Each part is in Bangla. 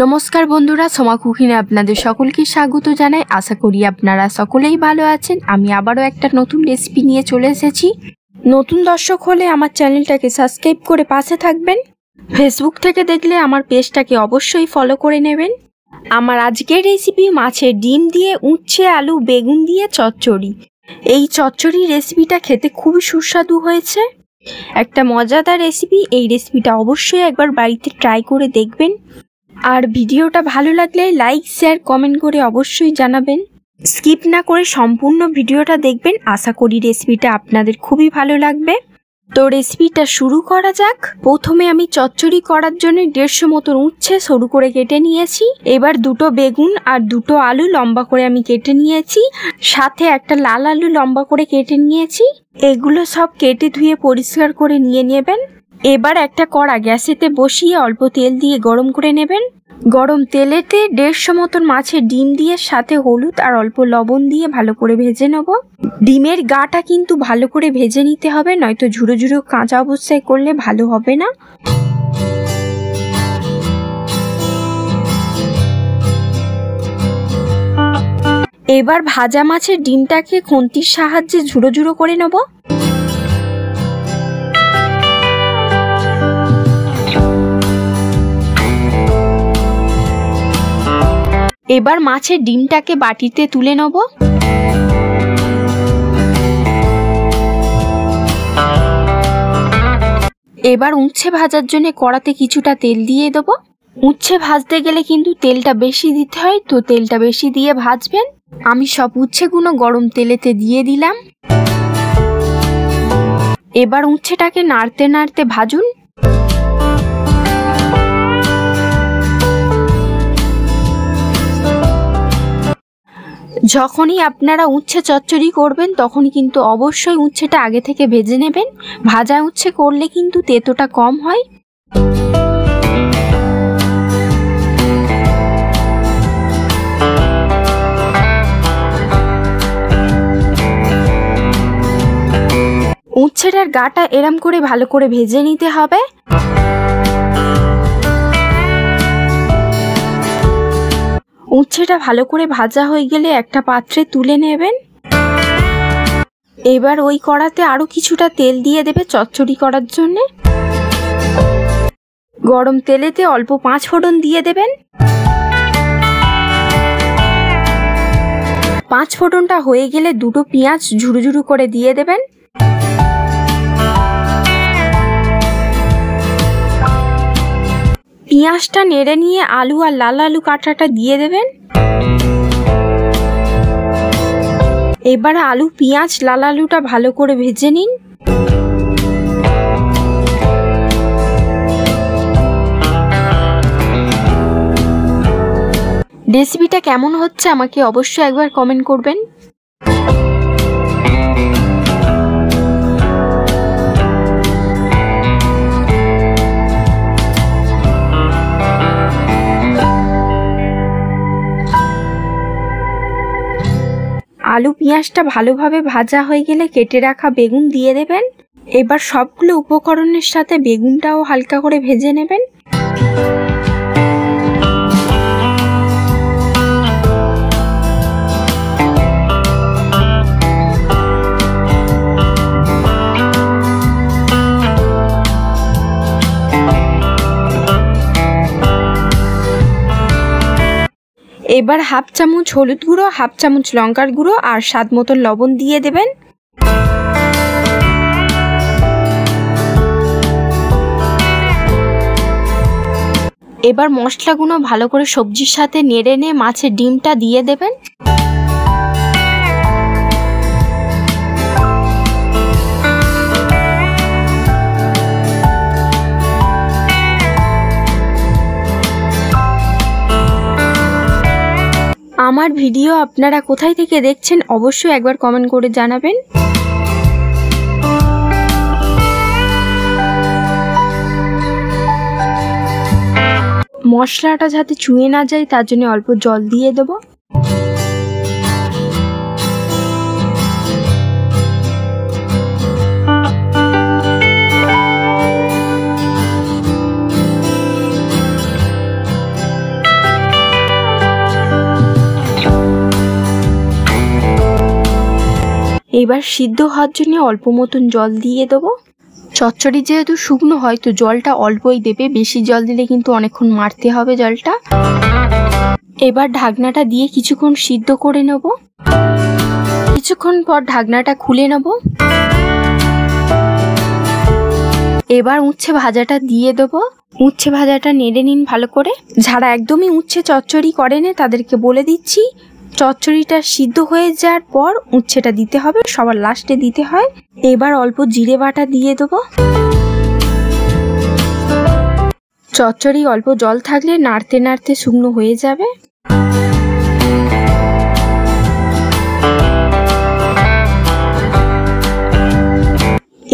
নমস্কার বন্ধুরা, সোমা কুকিংয়ে আপনাদের সকলকে স্বাগত জানাই। আশা করি আপনারা সকলেই ভালো আছেন। আমি আবারও একটা নতুন রেসিপি নিয়ে চলে এসেছি। নতুন দর্শক হলে আমার চ্যানেলটাকে সাবস্ক্রাইব করে পাশে থাকবেন। ফেসবুক থেকে দেখলে আমার পেজটাকে অবশ্যই ফলো করে নেবেন। আমার আজকের রেসিপি মাছের ডিম দিয়ে উচ্ছে আলু বেগুন দিয়ে চচ্চড়ি। এই চচ্চড়ি রেসিপিটা খেতে খুবই সুস্বাদু হয়েছে, একটা মজাদার রেসিপি। এই রেসিপিটা অবশ্যই একবার বাড়িতে ট্রাই করে দেখবেন। আর ভিডিওটা ভালো লাগলে লাইক শেয়ার কমেন্ট করে অবশ্যই জানাবেন। স্কিপ না করে সম্পূর্ণ ভিডিওটা দেখবেন। আশা করি রেসিপিটা আপনাদের খুবই ভালো লাগবে। তো রেসিপিটা শুরু করা যাক। প্রথমে আমি চচ্চড়ি করার জন্য 150 মতন উচ্ছে সরু করে কেটে নিয়েছি। এবার দুটো বেগুন আর দুটো আলু লম্বা করে আমি কেটে নিয়েছি, সাথে একটা লাল আলু লম্বা করে কেটে নিয়েছি। এগুলো সব কেটে ধুয়ে পরিষ্কার করে নিয়ে নেবেন। এবার একটা কড়া গ্যাসেতে বসিয়ে অল্প তেল দিয়ে গরম করে নেবেন। গরম তেলেতে 150 মতন মাছের ডিম দিয়ে সাথে হলুদ আর অল্প লবণ দিয়ে ভালো করে ভেজে নেব। ডিমের গাটা কিন্তু ভালো করে ভেজে নিতে হবে, নয়তো ঝুড়ো ঝুড়ো কাঁচা অবস্থায় করলে ভালো হবে না। এবার ভাজা মাছের ডিমটাকে খুন্তির সাহায্যে ঝুড়ো ঝুড়ো করে নেব। এবার মাছের ডিমটাকে বাটিতে তুলে নেব। এবার উচ্ছে ভাজার জন্য কড়াতে কিছুটা তেল দিয়ে দেবো। উচ্ছে ভাজতে গেলে কিন্তু তেলটা বেশি দিতে হয়, তো তেলটা বেশি দিয়ে ভাজবেন। আমি সব উচ্ছেগুলো গরম তেলেতে দিয়ে দিলাম। এবার উচ্ছেটাকে নাড়তে নাড়তে ভাজুন। যখনই আপনারা উচ্ছে চচ্চড়ি করবেন তখনই কিন্তু অবশ্যই উচ্ছেটা আগে থেকে ভেজে নেবেন। ভাজা উচ্ছে করলে কিন্তু তেতোটা কম হয়। উচ্ছেটার গাটা এরম করে ভালো করে ভেজে নিতে হবে। উচ্ছেটা ভালো করে ভাজা হয়ে গেলে একটা পাত্রে তুলে নেবেন। এবার ওই কড়াতে আরো কিছুটা তেল দিয়ে দেবে চচ্চড়ি করার জন্য। গরম তেলেতে অল্প 5 ফোড়ন দিয়ে দেবেন। 5 ফোড়নটা হয়ে গেলে দুটো পেঁয়াজ ঝুরু ঝুরু করে দিয়ে দেবেন। পেঁয়াজটা নেড়ে নিয়ে আলু আর লাল আলু কাটাটা দিয়ে দেবেন। এবার আলু পেঁয়াজ লাল আলুটা ভালো করে ভেজে নিন। রেসিপিটা কেমন হচ্ছে আমাকে অবশ্যই একবার কমেন্ট করবেন। আলু পেঁয়াজটা ভালোভাবে ভাজা হয়ে গেলে কেটে রাখা বেগুন দিয়ে দেবেন। এবার সবগুলো উপকরণের সাথে বেগুনটাও হালকা করে ভেজে নেবেন। এবার হাফ চামচ হলুদ গুঁড়ো, হাফ চামচ লঙ্কার গুঁড়ো আর স্বাদ মতো লবণ দিয়ে দেবেন। এবার মশলাগুলো ভালো করে সবজির সাথে নেড়ে নিয়ে মাছের ডিমটা দিয়ে দেবেন। আমার ভিডিও আপনারা কোথায় থেকে দেখছেন অবশ্যই একবার কমেন্ট করে জানাবেন। মশলাটা যাতে চুঁয়ে না যায় তার জন্য অল্প জল দিয়ে দেব। এবার সিদ্ধ হওয়ার জন্য অল্প মতন জল দিয়ে দেবো। চচ্চড়ি যেহেতু শুকনো হয় তো জলটা অল্পই দেবে, বেশি জল দিলে কিন্তু অনেকক্ষণ মারতে হবে জলটা। এবার ঢাকনাটা দিয়ে কিছুক্ষণ সিদ্ধ করে নেব। কিছুক্ষণ পর ঢাকনাটা খুলে নেব। এবার উচ্ছে ভাজাটা দিয়ে দেবো। উচ্ছে ভাজাটা নেড়ে নিন ভালো করে। যারা একদমই উচ্ছে চচ্চড়ি করেনি তাদেরকে বলে দিচ্ছি, চচ্চড়িটা সিদ্ধ হয়ে যাওয়ার পর উচ্ছেটা দিতে হবে, সবার লাস্টে দিতে হয়। এবার অল্প জিরে বাটা দিয়ে দেবো। চচ্চড়ি অল্প জল থাকলে নাড়তে নাড়তে শুকনো হয়ে যাবে।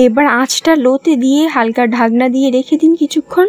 এবার আঁচটা লোতে দিয়ে হালকা ঢাকনা দিয়ে রেখে দিন কিছুক্ষণ।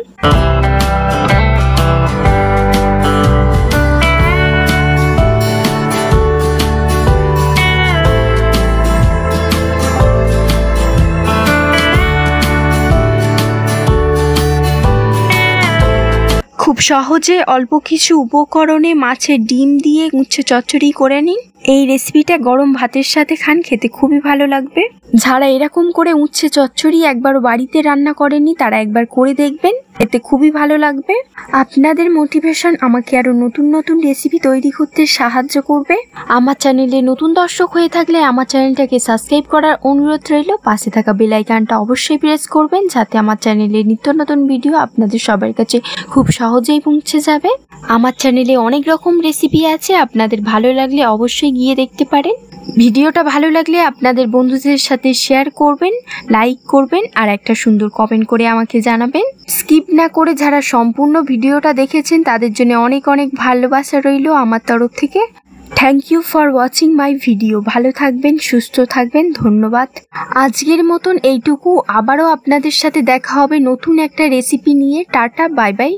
খুব সহজে অল্প কিছু উপকরণে মাছের ডিম দিয়ে উচ্ছে চচ্চড়ি করে নিন। এই রেসিপিটা গরম ভাতের সাথে খান, খেতে খুবই ভালো লাগবে। যারা এরকম করে উচ্ছে চচ্চড়ি একবারও বাড়িতে রান্না করেনি তারা একবার করে দেখবেন, এতে খুবই ভালো লাগবে। আপনাদের মোটিভেশন আমাকে আরো নতুন নতুন রেসিপি তৈরি করতে সাহায্য করবে। আমার চ্যানেলে নতুন দর্শক হয়ে থাকলে আমার চ্যানেলটাকে সাবস্ক্রাইব করার অনুরোধ রইল। পাশে থাকা বেল আইকনটা অবশ্যই প্রেস করবেন যাতে আমার চ্যানেলে নিত্য নতুন ভিডিও আপনাদের সবার কাছে খুব সহজেই পৌঁছে যাবে। আমার চ্যানেলে অনেক রকম রেসিপি আছে, আপনাদের ভালো লাগলে অবশ্যই গিয়ে দেখতে পারেন। ভিডিওটা ভালো লাগলে আপনাদের বন্ধুদের সাথে শেয়ার করবেন, লাইক করবেন আর একটা সুন্দর কমেন্ট করে আমাকে জানাবেন। স্কিপ না করে যারা সম্পূর্ণ ভিডিওটা দেখেছেন তাদের জন্য অনেক অনেক ভালোবাসা রইল আমার তরফ থেকে। Thank you for watching my video. ভালো থাকবেন, সুস্থ থাকবেন, ধন্যবাদ। আজকের মতন এইটুকু। আবারও আপনাদের সাথে দেখা হবে নতুন একটা রেসিপি নিয়ে। Tata, bye bye.